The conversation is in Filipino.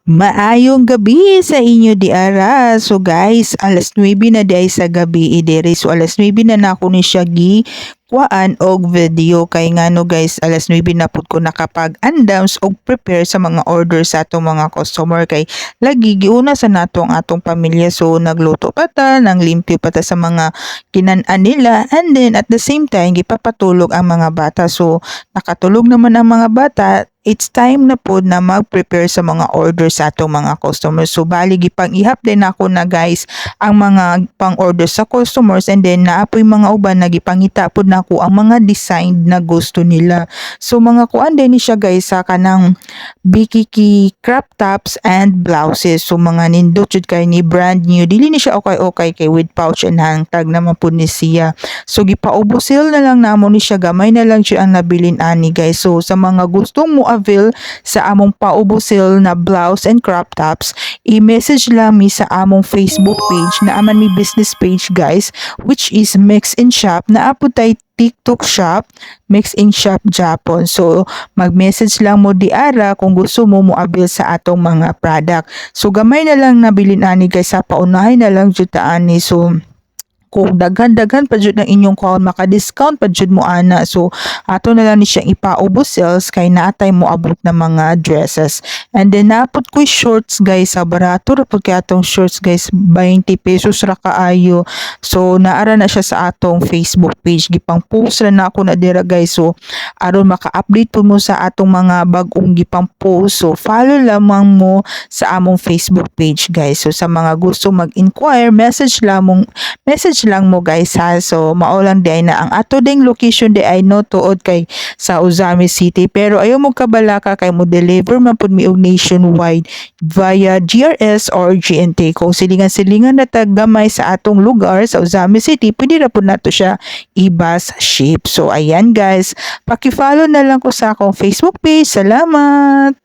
Maayong gabi sa inyo diara. So guys, alas 9 na di ay sa gabi idere. So alas 9 na nako ni siya gi kuan og video kay ngano guys alas 9 na pud ko nakapag-andams og prepare sa mga order sa atong mga customer kay lagi giuna sa nato ang atong pamilya, so nagluto pa ta, nang limpyo pa ta sa mga kinan-an nila, and then at the same time gipapatulog ang mga bata. So nakatulog naman ang mga bata, it's time na po na mag-prepare sa mga order sa atong mga customers. So bali gipang ihap din ako na guys ang mga pang-order sa customers, and then naapoy mga uban na gipangita pod nako ang mga design na gusto nila. So mga kuan din ni siya guys sa kanang bikiki crop tops and blouses. So mga nindot jud kay ni brand new. Dili ni siya okay kay with pouch and hangtag naman po ni siya. So gipaubos sale na lang namo ni siya, gamay na lang siya ang nabilin ani guys. So sa mga gustong mo avail sa among paubos sale na blouse and crop tops, i-message lang mi sa among Facebook page na aman mi business page guys, which is Mix in Shop, na apo tay TikTok shop, Mix in Shop Japon. So mag-message lang mo diara kung gusto mo avail sa atong mga product. So gamay na lang nabilin ani guys, sa paunahay na lang jud ta ani. So kung daghan-daghan pa jud ang inyong kuan, maka-discount pa jud mo ana. So ato na lang ni siyang ipaubos sales kay naatay mo abot na mga dresses. And then napod ko shorts guys, sa barato ra pud kay atong shorts guys, 20 pesos ra kaayo. So naara na siya sa atong Facebook page, gipang post ra na ako na dira guys. So aron maka-update po mo sa atong mga bag-ong gipang post, so follow lamang mo sa among Facebook page guys. So sa mga gusto mag-inquire, message lang mo guys ha. So mao lang di ay na ang ato ding location di ay no tuod kay sa Uzami City, pero ayaw mo kabalaka kay mo deliver man pud mi og nationwide via GRS or GNT. Kung silingan-silingan na tagamay sa atong lugar sa Uzami City, pwede ra pud nato siya i-bus ship. So ayan guys, paki-follow na lang ko sa akong Facebook page. Salamat.